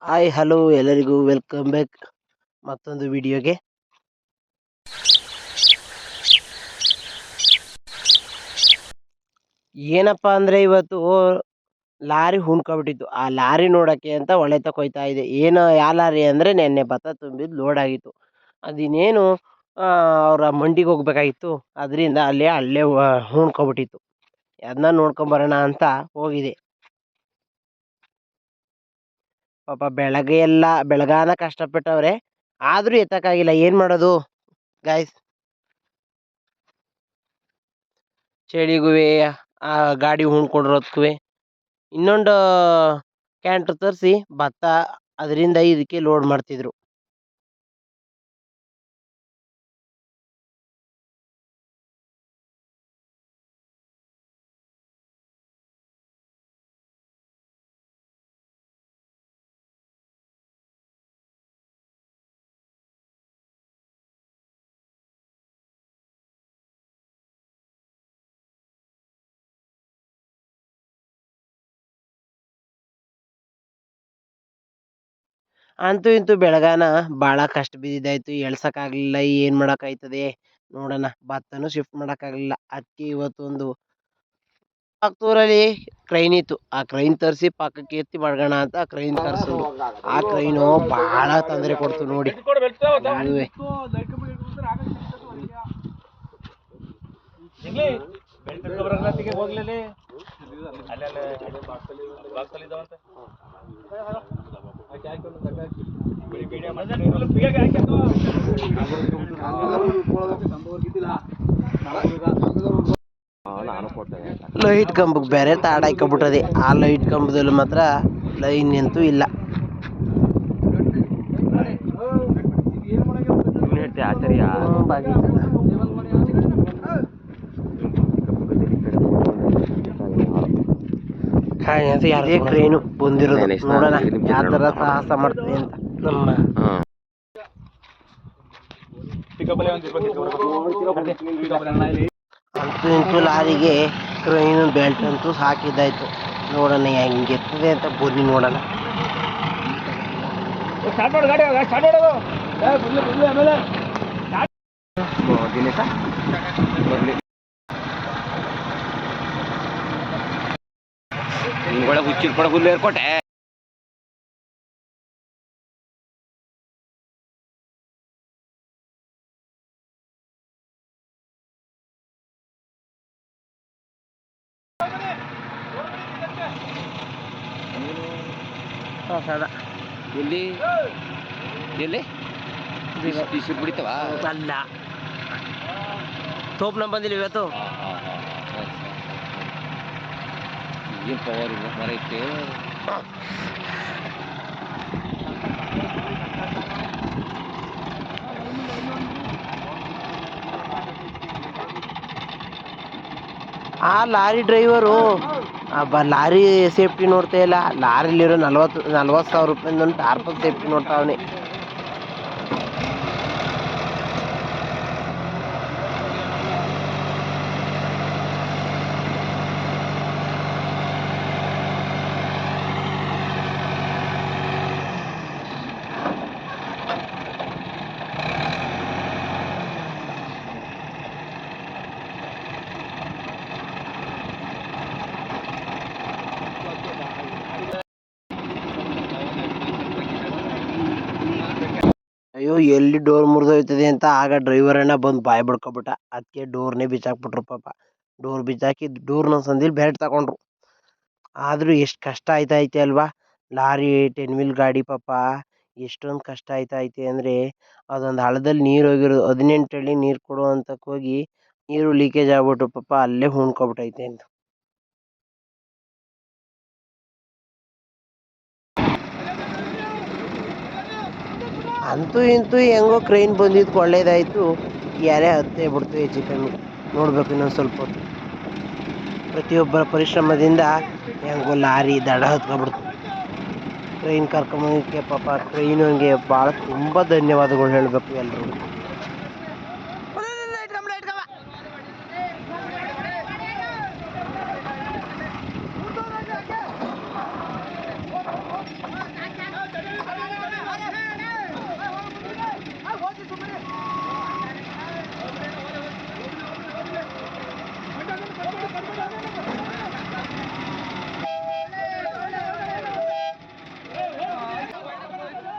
Hi hello ಎಲ್ಲರಿಗೂ welcome back ಮತ್ತೊಂದು ವಿಡಿಯೋಗೆ. ಏನಪ್ಪಾ ಅಂದರೆ ಇವತ್ತು ಲಾರಿ ಹುಣ್ಕೊಬಿಟ್ಟಿತ್ತು. ಆ ಲಾರಿ ನೋಡೋಕ್ಕೆ ಅಂತ ಹೊಳೆ ತಕೊಯ್ತಾ ಇದೆ. ಏನು ಯಾವ ಲಾರಿ ಅಂದರೆ ನೆನ್ನೆ ಭತ್ತ ತುಂಬಿದ್ದು ಲೋಡ್ ಆಗಿತ್ತು. ಅದಿನ್ನೇನು ಅವರ ಮಂಡಿಗೆ ಹೋಗ್ಬೇಕಾಗಿತ್ತು, ಅದರಿಂದ ಅಲ್ಲೇ ಹುಣ್ಕೊಬಿಟ್ಟಿತ್ತು. ಅದನ್ನ ನೋಡ್ಕೊಂಬರೋಣ ಅಂತ ಹೋಗಿದೆ. ಪಾಪ ಬೆಳಗಾನ ಕಷ್ಟಪಟ್ಟವ್ರೆ, ಆದರೂ ಎತ್ತಕ್ಕಾಗಿಲ್ಲ. ಏನು ಮಾಡೋದು ಗಾಯ್ಸ್? ಚಳಿಗೂ ಆ ಗಾಡಿ ಹುಣ್ಕೊಂಡಿರೋದಕ್ಕೂ ಇನ್ನೊಂದು ಕ್ಯಾಂಟ್ರ್ ತರಿಸಿ ಭತ್ತ ಅದರಿಂದ ಇದಕ್ಕೆ ಲೋಡ್ ಮಾಡ್ತಿದ್ರು. ಅಂತೂ ಇಂತೂ ಬೆಳಗಾನ ಭಾಳ ಕಷ್ಟ ಬಿದ್ದಿದ್ದಾಯ್ತು, ಎಳ್ಸಕ್ಕಾಗಲಿಲ್ಲ. ಏನು ಮಾಡೋಕ್ಕಾಯ್ತದೆ ನೋಡೋಣ. ಭತ್ತನೂ ಶಿಫ್ಟ್ ಮಾಡೋಕ್ಕಾಗಲಿಲ್ಲ. ಅದಕ್ಕೆ ಇವತ್ತೊಂದು ಪಕ್ಕದೂರಲ್ಲಿ ಕ್ರೈನ್ ಇತ್ತು, ಆ ಕ್ರೈನ್ ತರಿಸಿ ಪಕ್ಕಕ್ಕೆ ಎತ್ತಿ ಮಾಡ್ಗೋಣ ಅಂತ ಕ್ರೈನ್ ತರಿಸಿದ್ರು. ಆ ಕ್ರೈನು ಭಾಳ ತೊಂದರೆ ಕೊಡ್ತು ನೋಡಿ. ಲೈಟ್ ಕಂಬಕ್ಕೆ ಬೇರೆ ತಾಡ ಹಾಕೊಂಡ್ಬಿಟ್ಟದೆ. ಆ ಲೈಟ್ ಕಂಬದಲ್ಲಿ ಮಾತ್ರ ಲೈನ್ ಅಂತೂ ಇಲ್ಲ. ಯಾರೇ ಕ್ರೇನು ಬಂದಿರೋದು, ನೋಡೋಣ ಯಾವ ಥರ ಸಾಹಸ ಮಾಡ್ತೀನಿ ಅಂತ ನಮ್ಮ ಅಂತೂ ಇಂತೂ ಲಾರಿಗೆ ಕ್ರೈನ್ ಬೆಲ್ಟ್ ಅಂತೂ ಸಾಕಿದ್ದಾಯ್ತು. ನೋಡೋಣ ಹೆಂಗೆ ಎತ್ತದೆ ಅಂತ ಬನ್ನಿ ನೋಡೋಣ. ಹುಚ್ಚಿರ್ಪಡ ಹುಲ್ಲು ಏರ್ಕೊಟ್ಟೆ. ಎಲ್ಲಿ ಎಲ್ಲಿ ಬಿಸಿಲು ಬಿಡಿತವ ಅಲ್ಲ, ತೋಪ್ ನಮ್ಮ ಬಂದಿಲ್ಲ ಇವತ್ತು. ಏನು ಪವರ್ ಮರ ಐತೆ. ಆ ಲಾರಿ ಡ್ರೈವರು ಲಾರಿ ಸೇಫ್ಟಿ ನೋಡ್ತಾ ಇಲ್ಲ. ಲಾರಿಲಿರೋ 40,000 ರೂಪಾಯಿಂದ ಟಾರ್ಪಲ್ ಸೇಫ್ಟಿ ನೋಡ್ತಾವನೆ. ಅಯ್ಯೋ, ಎಲ್ಲಿ ಡೋರ್ ಮುರಿದೋಯ್ತದೆ ಅಂತ ಆಗ ಡ್ರೈವರ್ ಅಣ್ಣ ಬಂದು ಬಾಯ್ ಬಡ್ಕೊಬಿಟ್ಟ. ಅದಕ್ಕೆ ಡೋರ್ನೇ ಬಿಚ್ಚಾಕ್ಬಿಟ್ರು. ಪಾಪ ಡೋರ್ ಬಿಚ್ಚಾಕಿ ಡೋರ್ನ ಸಂದಿಲ್ ಬೆಲ್ಟ್ ತಗೊಂಡ್ರು. ಆದರೂ ಎಷ್ಟು ಕಷ್ಟ ಆಯ್ತೈತೆ ಅಲ್ವಾ. ಲಾರಿ 10 ವೀಲ್ ಗಾಡಿ ಪಾಪ ಎಷ್ಟೊಂದು ಕಷ್ಟ ಆಯ್ತೈತೆ ಅಂದರೆ, ಅದೊಂದು ಹಳ್ಳದಲ್ಲಿ ನೀರು ಹೋಗಿರೋದು. 18 ಅಡಿ ನೀರು ಕೊಡು ಅಂತಕ್ಕೆ ಹೋಗಿ ನೀರು ಲೀಕೇಜ್ ಆಗ್ಬಿಟ್ಟು ಪಾಪ ಅಲ್ಲೇ ಹುಣ್ಕೊಬಿಟ್ಟೈತೆ ಅಂತ. ಅಂತೂ ಇಂತೂ ಹೆಂಗೋ ಕ್ರೈನ್ ಬಂದಿದ್ದು ಒಳ್ಳೇದಾಯಿತು. ಯಾರೇ ಹತ್ತೇ ಬಿಡ್ತು ಹೆಚ್ಚು ಕಮ್ಮಿ. ನೋಡ್ಬೇಕು ಇನ್ನೊಂದು ಸ್ವಲ್ಪ ಹೊತ್ತು. ಪ್ರತಿಯೊಬ್ಬರ ಪರಿಶ್ರಮದಿಂದ ಹೆಂಗೋ ಲಾರಿ ದಡ ಹತ್ಕೊಬಿಡ್ತು. ಟ್ರೈನ್ ಕರ್ಕೊಂಬಂದಕ್ಕೆ ಪಾಪ ಟ್ರೈನಿಗೆ ಭಾಳ ತುಂಬ ಧನ್ಯವಾದಗಳು ಹೇಳಬೇಕು ಎಲ್ಲರೂ.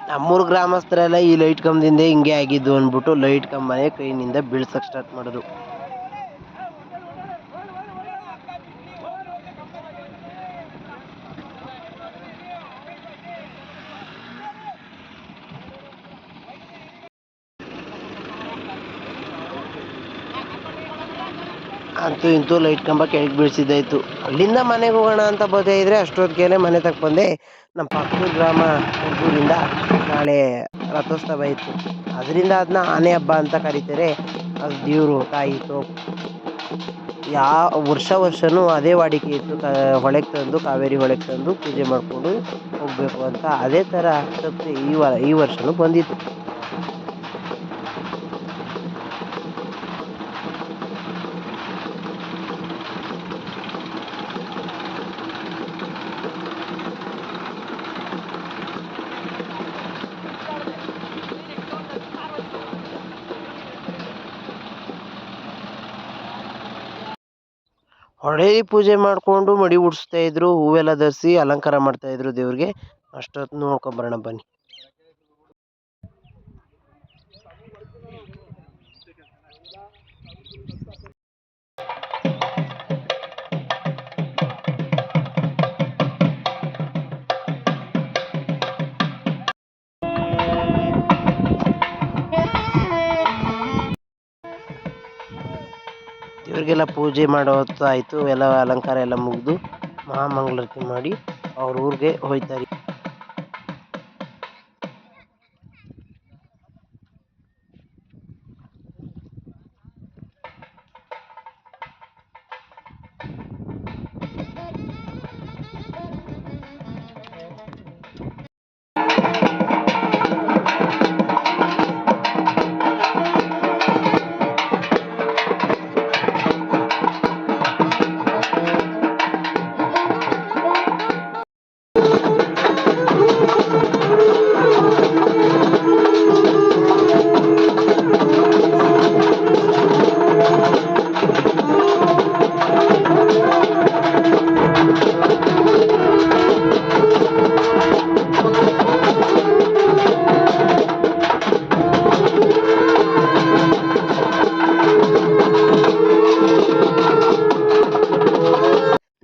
ನಮ್ಮೂರು ಗ್ರಾಮಸ್ಥರೆಲ್ಲ ಈ ಲೈಟ್ ಕಂಬದಿಂದ ಹಿಂಗೆ ಆಗಿದ್ದು ಅಂದ್ಬಿಟ್ಟು ಲೈಟ್ ಕಂಬನೇ ಕೈನಿಂದ ಬೀಳ್ಸಕ್ ಸ್ಟಾರ್ಟ್ ಮಾಡಿದ್ರು. ಅಂತೂ ಇಂತೂ ಲೈಟ್ ಕಂಬ ಕೆಳಗೆ ಬೀಳ್ಸಿದ್ದಾಯ್ತು. ಅಲ್ಲಿಂದ ಮನೆಗೆ ಹೋಗೋಣ ಅಂತ ಬೋದೆ ಇದ್ರೆ ಅಷ್ಟೊತ್ತಿಗೆ ಮನೆ ತಕ್ಕ ಬಂದೆ. ನಮ್ಮ ಪಕ್ಕದ ಗ್ರಾಮ ಹುಡುಗರಿಂದ ನಾಳೆ ರಥೋತ್ಸವ ಇತ್ತು. ಅದರಿಂದ ಅದನ್ನ ಆನೆ ಹಬ್ಬ ಅಂತ ಕರೀತಾರೆ. ಅದು ದೇವರು ತಾಯಿ ಯಾವ ವರ್ಷನೂ ಅದೇ ವಾಡಿಕೆ ಇತ್ತು. ಹೊಳೆಗೆ ತಂದು ಕಾವೇರಿ ಹೊಳೆಗೆ ತಂದು ಪೂಜೆ ಮಾಡಿಕೊಂಡು ಹೋಗ್ಬೇಕು ಅಂತ. ಅದೇ ಥರ ತಪ್ಪಿ ಈ ವರ್ಷನೂ ಬಂದಿತ್ತು. ಹೊಳೇಲಿ ಪೂಜೆ ಮಾಡಿಕೊಂಡು ಮಡಿ ಉಡಿಸ್ತಾ ಇದ್ರು, ಹೂವೆಲ್ಲ ಧರಿಸಿ ಅಲಂಕಾರ ಮಾಡ್ತಾ ಇದ್ರು ದೇವ್ರಿಗೆ. ಅಷ್ಟೊತ್ತು ನೋಡ್ಕೊಂಬರೋಣ ಬನ್ನಿ. ದೇವ್ರಿಗೆಲ್ಲ ಪೂಜೆ ಮಾಡೋ ಹೊತ್ತು ಆಯಿತು. ಎಲ್ಲ ಅಲಂಕಾರ ಎಲ್ಲ ಮುಗಿದು ಮಹಾಮಂಗಳಾರತಿ ಮಾಡಿ ಅವ್ರ ಊರಿಗೆ ಹೋಯ್ತಾರೆ.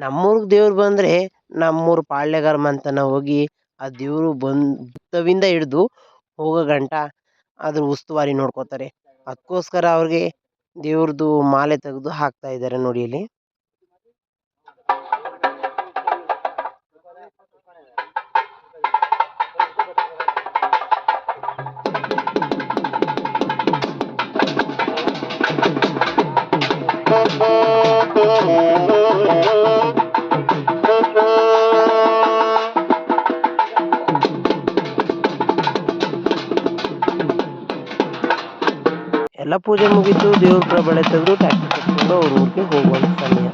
ನಮ್ಮೂರ್ಗೆ ದೇವ್ರು ಬಂದರೆ ನಮ್ಮೂರು ಪಾಳ್ಯಗಾರ ಮಂತನ ಹೋಗಿ ಆ ದೇವರು ಬುತ್ತವಿಂದ ಹಿಡ್ದು ಹೋಗೋ ಗಂಟ ಅದ್ರ ಉಸ್ತುವಾರಿ ನೋಡ್ಕೋತಾರೆ. ಅದಕ್ಕೋಸ್ಕರ ಅವ್ರಿಗೆ ದೇವ್ರದ್ದು ಮಾಲೆ ತೆಗೆದು ಹಾಕ್ತಾ ಇದ್ದಾರೆ ನೋಡಿ ಇಲ್ಲಿ. ಎಲ್ಲ ಪೂಜೆ ಮುಗೀತು. ದೇವ್ರ ಪ್ರಬಳೆ ತೆಗೆದು ಟ್ಯಾಕ್ಟರ್ ಕಟ್ಕೊಂಡು ಅವ್ರ ಊರಿಗೆ ಹೋಗುವಂಥ ಸಮಯ.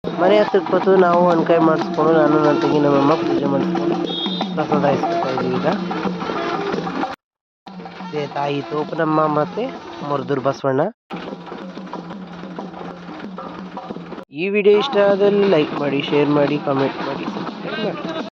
ಮನೆ ಹತ್ರಕ್ಕೆ ಬಂದು ನಾವು ಅನ್ಕಾಯಿ ಮಾಡಿಸ್ಕೊಂಡು ನಾನು ನನ್ನ ತಂಗಿ ನಮ್ಮಮ್ಮ ಪೂಜೆ ಮಾಡಿಸ್ಕೊಂಡು ಪ್ರಸಾದ ಇಸ್ಕೊತಾ ಇದ್ದೀವಿ. ಈಗ ತಾಯಿ ತೋಪನಮ್ಮ ಮತ್ತು ಮುರ್ದೂರು ಬಸವಣ್ಣ. ಈ ವಿಡಿಯೋ ಇಷ್ಟ ಆದಲ್ಲಿ ಲೈಕ್ ಮಾಡಿ, ಶೇರ್ ಮಾಡಿ, ಕಮೆಂಟ್ ಮಾಡಿ, ಸಬ್ಸ್ಕ್ರೈಬ್ ಮಾಡಿ.